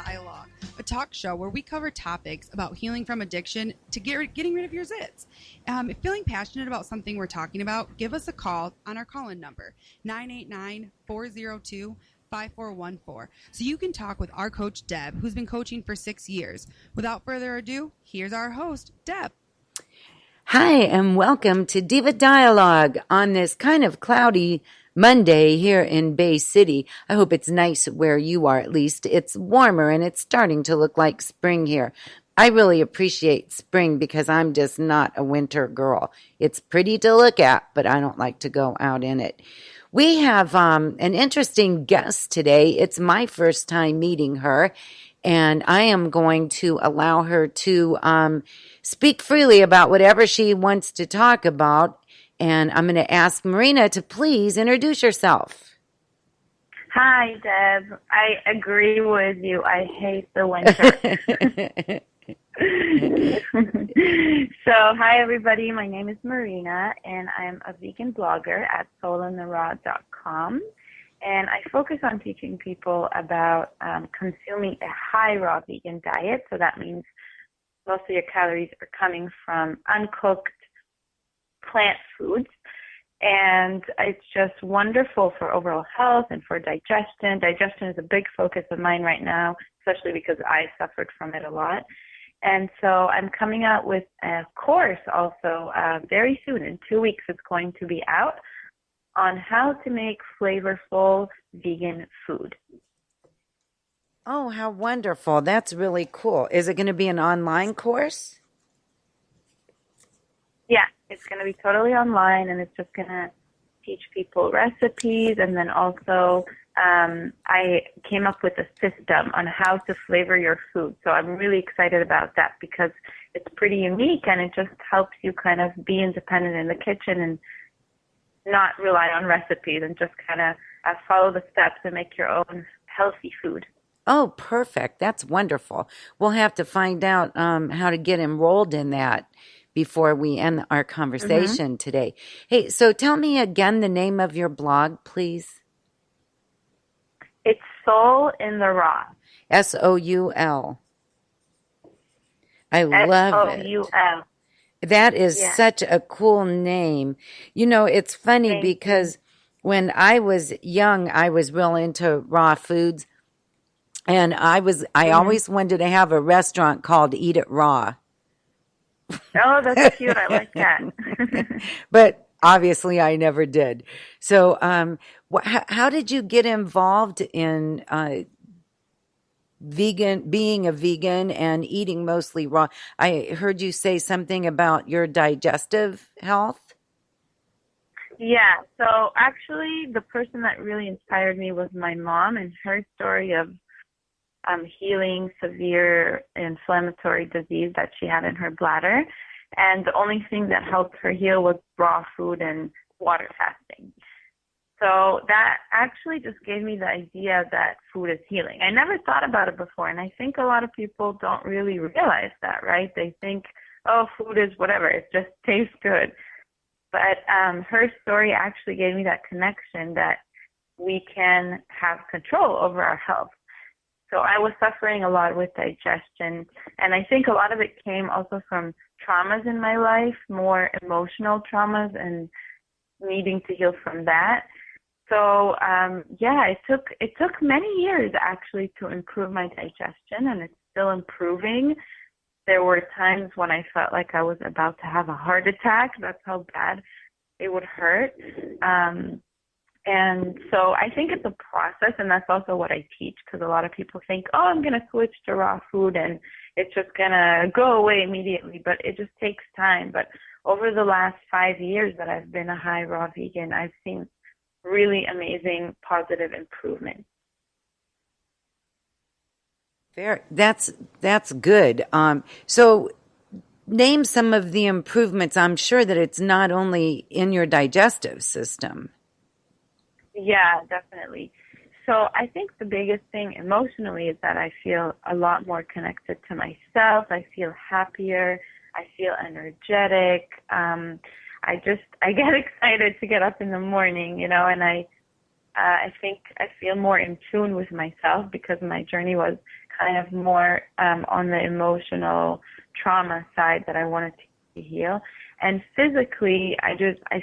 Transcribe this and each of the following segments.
Dialogue, a talk show where we cover topics about healing from addiction to getting rid of your zits. If feeling passionate about something we're talking about, give us a call on our call-in number, 989-402-5414, so you can talk with our coach, Deb, who's been coaching for 6 years. Without further ado, here's our host, Deb. Hi, and welcome to Diva Dialogue on this kind of cloudy Monday here in Bay City. I hope it's nice where you are, at least. It's warmer and it's starting to look like spring here. I really appreciate spring because I'm just not a winter girl. It's pretty to look at, but I don't like to go out in it. We have an interesting guest today. It's my first time meeting her, and I am going to allow her to speak freely about whatever she wants to talk about. And I'm going to ask Marina to please introduce yourself. Hi, Deb. I agree with you. I hate the winter. So, hi, everybody. My name is Marina, and I'm a vegan blogger at soulintheraw.com. And I focus on teaching people about consuming a high raw vegan diet. So that means most of your calories are coming from uncooked plant foods, and it's just wonderful for overall health and for digestion. Digestion is a big focus of mine right now, especially because I suffered from it a lot. And so I'm coming out with a course also very soon. In 2 weeks, it's going to be out on how to make flavorful vegan food. Oh, how wonderful. That's really cool. Is it going to be an online course? Yeah, it's going to be totally online, and it's just going to teach people recipes. And then also I came up with a system on how to flavor your food. So I'm really excited about that because it's pretty unique, and it just helps you kind of be independent in the kitchen and not rely on recipes and just kind of follow the steps and make your own healthy food. Oh, perfect. That's wonderful. We'll have to find out how to get enrolled in that before we end our conversation today. Hey, so tell me again the name of your blog, please. It's Soul in the Raw. S-O-U-L. I love it. S-O-U-L. That is such a cool name. You know, it's funny because when I was young, I was real into raw foods. And I always wanted to have a restaurant called Eat It Raw. Oh, that's cute. I like that. But obviously I never did. So how did you get involved in being a vegan and eating mostly raw? I heard you say something about your digestive health. Yeah, so actually the person that really inspired me was my mom and her story of healing severe inflammatory disease that she had in her bladder. And the only thing that helped her heal was raw food and water fasting. So that actually just gave me the idea that food is healing. I never thought about it before, and I think a lot of people don't really realize that, right? They think, oh, food is whatever, it just tastes good. But her story actually gave me that connection that we can have control over our health. So I was suffering a lot with digestion, and I think a lot of it came also from traumas in my life, more emotional traumas and needing to heal from that. So, it took many years actually to improve my digestion, and it's still improving. There were times when I felt like I was about to have a heart attack. That's how bad it would hurt. And so I think it's a process, and that's also what I teach, because a lot of people think, oh, I'm going to switch to raw food and it's just going to go away immediately, but it just takes time. But over the last 5 years that I've been a high raw vegan, I've seen really amazing positive improvement. That's good. So name some of the improvements. I'm sure that it's not only in your digestive system. Yeah, definitely. So I think the biggest thing emotionally is that I feel a lot more connected to myself. I feel happier. I feel energetic. I get excited to get up in the morning, and I think I feel more in tune with myself because my journey was kind of more on the emotional trauma side that I wanted to heal. And physically, I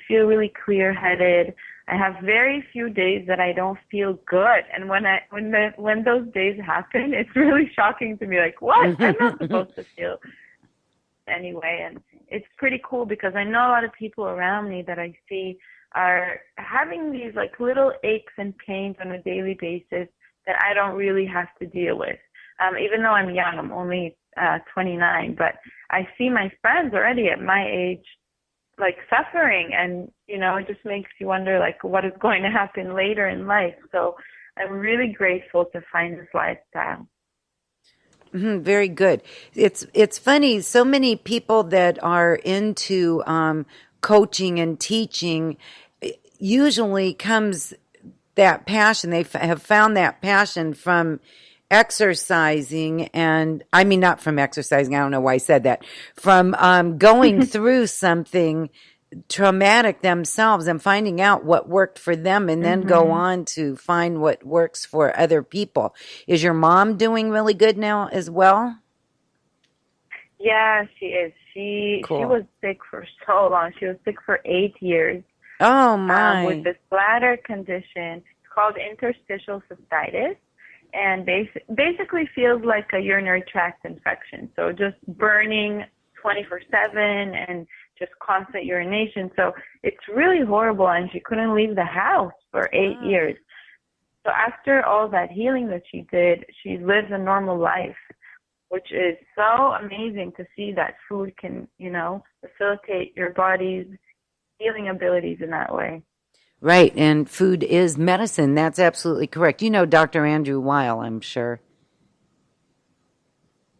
feel really clear-headed. I have very few days that I don't feel good, and when those days happen, it's really shocking to me. Like, what? I'm not supposed to feel anyway. And it's pretty cool because I know a lot of people around me that I see are having these like little aches and pains on a daily basis that I don't really have to deal with. Even though I'm young, I'm only 29, but I see my friends already at my age like suffering, and it just makes you wonder like what is going to happen later in life. So I'm really grateful to find this lifestyle. Very good. It's funny. So many people that are into coaching and teaching usually comes that passion. They have found that passion from exercising, and I mean not from exercising. I don't know why I said that. From going through something traumatic themselves and finding out what worked for them, and then go on to find what works for other people. Is your mom doing really good now as well? Yeah, she is. She was sick for so long. She was sick for 8 years. Oh my! With this bladder condition. It's called interstitial cystitis, and basically feels like a urinary tract infection. So just burning 24/7 and just constant urination. So it's really horrible, and she couldn't leave the house for 8 years. So after all that healing that she did, she lives a normal life, which is so amazing to see that food can, facilitate your body's healing abilities in that way. Right, and food is medicine. That's absolutely correct. You know Dr. Andrew Weil, I'm sure.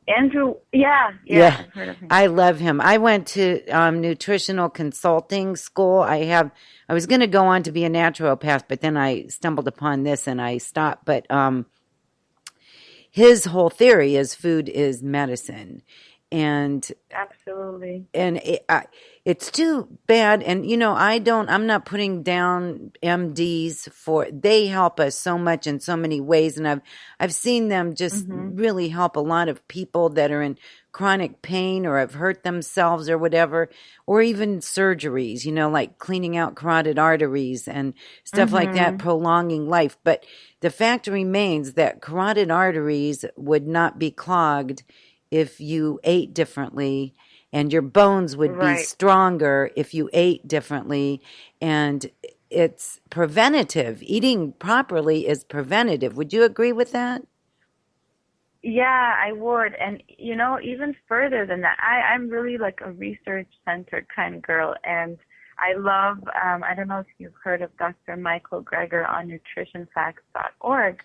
Andrew, yeah. I've heard of him. I love him. I went to nutritional consulting school. I was going to go on to be a naturopath, but then I stumbled upon this and I stopped. But his whole theory is food is medicine, and absolutely. And it's too bad. And I'm not putting down MDs they help us so much in so many ways, and I've seen them just really help a lot of people that are in chronic pain or have hurt themselves or whatever, or even surgeries, like cleaning out carotid arteries and stuff like that, prolonging life. But the fact remains that carotid arteries would not be clogged if you ate differently, and your bones would be stronger if you ate differently. And it's preventative. Eating properly is preventative. Would you agree with that? Yeah, I would. And, even further than that, I'm really like a research-centered kind of girl. And I love, I don't know if you've heard of Dr. Michael Greger on nutritionfacts.org.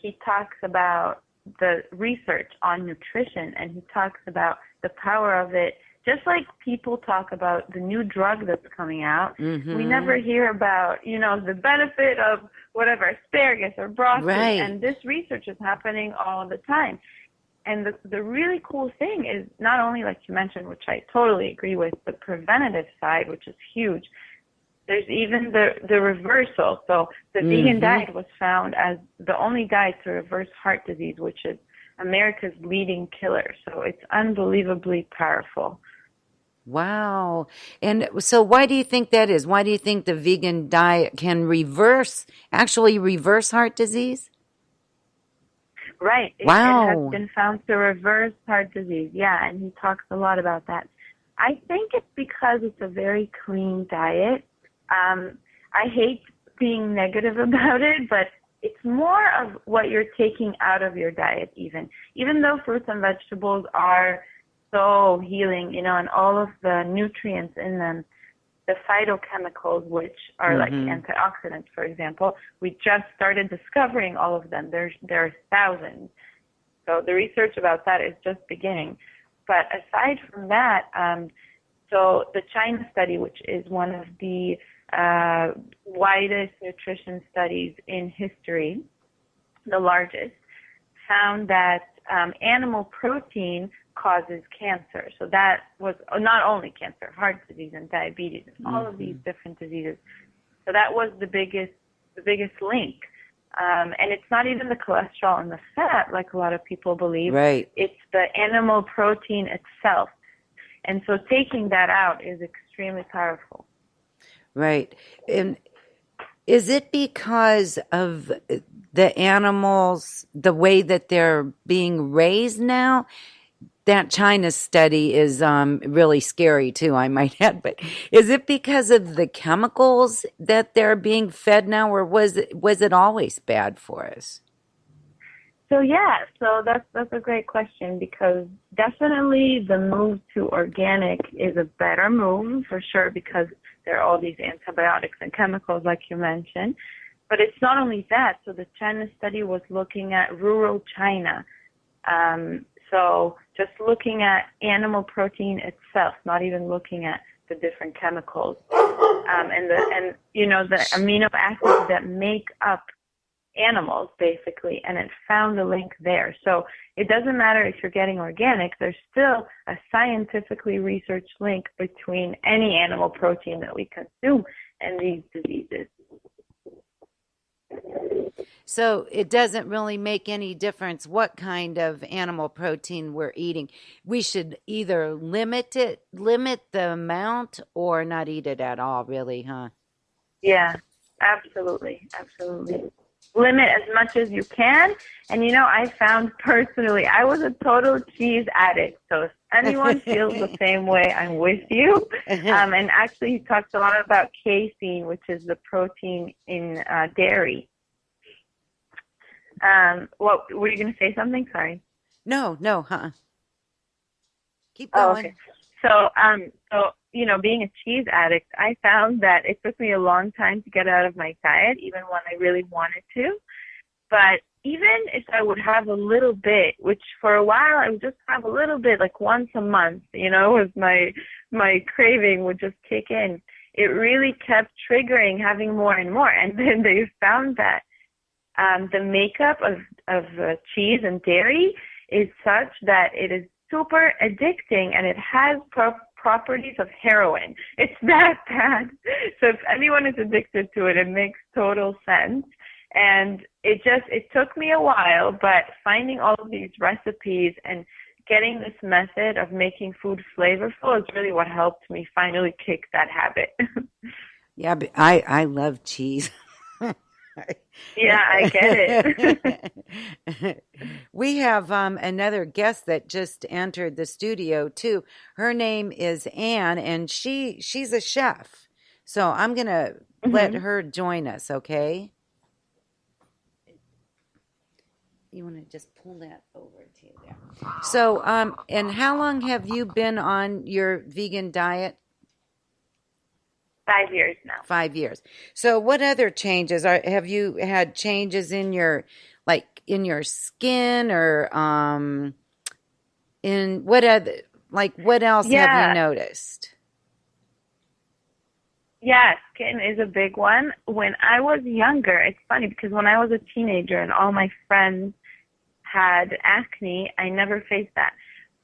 He talks about the research on nutrition, and he talks about the power of it. Just like people talk about the new drug that's coming out, we never hear about, the benefit of whatever, asparagus or broccoli. Right. And this research is happening all the time. And the really cool thing is not only, like you mentioned, which I totally agree with, the preventative side, which is huge. There's even the reversal. So the vegan diet was found as the only diet to reverse heart disease, which is America's leading killer. So it's unbelievably powerful. Wow. And so why do you think that is? Why do you think the vegan diet can actually reverse heart disease? Right. Wow. It has been found to reverse heart disease. Yeah, and he talks a lot about that. I think it's because it's a very clean diet. I hate being negative about it, but it's more of what you're taking out of your diet even though fruits and vegetables are so healing, and all of the nutrients in them, the phytochemicals, which are like antioxidants, for example, we just started discovering all of them. There are thousands. So the research about that is just beginning. But aside from that, so the China study, which is one of the widest nutrition studies in history, the largest, found that animal protein causes cancer. So that was not only cancer, heart disease and diabetes and all of these different diseases. So that was the biggest link. And it's not even the cholesterol and the fat like a lot of people believe. Right. It's the animal protein itself. And so taking that out is extremely powerful. Right. And is it because of the animals, the way that they're being raised now? That China study is really scary too, I might add. But is it because of the chemicals that they're being fed now, or was it always bad for us? So that's a great question, because definitely the move to organic is a better move for sure, because there are all these antibiotics and chemicals like you mentioned. But it's not only that. So the China study was looking at rural China. So just looking at animal protein itself, not even looking at the different chemicals, and the amino acids that make up animals, basically, and it found a link there. So it doesn't matter if you're getting organic, there's still a scientifically researched link between any animal protein that we consume and these diseases. So it doesn't really make any difference what kind of animal protein we're eating. We should either limit the amount, or not eat it at all, really, huh? Yeah, absolutely. Limit as much as you can. And I found personally, I was a total cheese addict. So if anyone feels the same way, I'm with you. And actually, he talks a lot about casein, which is the protein in dairy. What were you going to say something? Sorry. No, keep going. Oh, okay. So being a cheese addict, I found that it took me a long time to get out of my diet, even when I really wanted to. But even if I would have a little bit, which for a while I would just have a little bit, like once a month, was my craving would just kick in. It really kept triggering having more and more. And then they found that the makeup of cheese and dairy is such that it is super addicting, and it has properties of heroin. It's that bad. So if anyone is addicted to it, it makes total sense. And it took me a while, but finding all of these recipes and getting this method of making food flavorful is really what helped me finally kick that habit. Yeah, but I love cheese. Yeah, I get it. We have another guest that just entered the studio too. Her name is Anne, and she's a chef. So I'm gonna let her join us. Okay. You want to just pull that over to you there. So and how long have you been on your vegan diet? 5 years now. 5 years. So what other changes have you had changes in your skin, or in what else have you noticed? Yeah, skin is a big one. When I was younger, it's funny because when I was a teenager and all my friends had acne, I never faced that.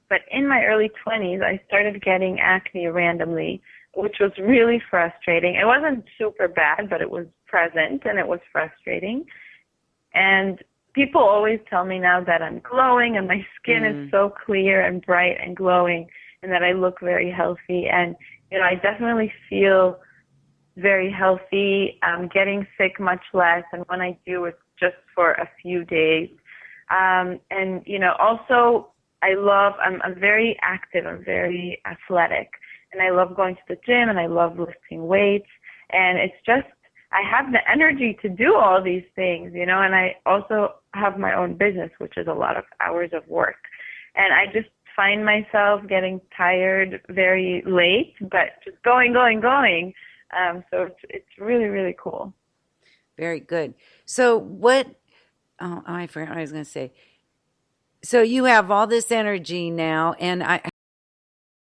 But in my early 20s, I started getting acne randomly, which was really frustrating. It wasn't super bad, but it was present and it was frustrating. And people always tell me now that I'm glowing and my skin is so clear and bright and glowing, and that I look very healthy. And, I definitely feel very healthy. I'm getting sick much less. And when I do, it's just for a few days. And, also I'm very active. I'm very athletic. And I love going to the gym, and I love lifting weights. And it's just, I have the energy to do all these things, and I also have my own business, which is a lot of hours of work. And I just find myself getting tired very late, but just going. So it's really, really cool. Very good. So I forgot what I was going to say. So you have all this energy now, and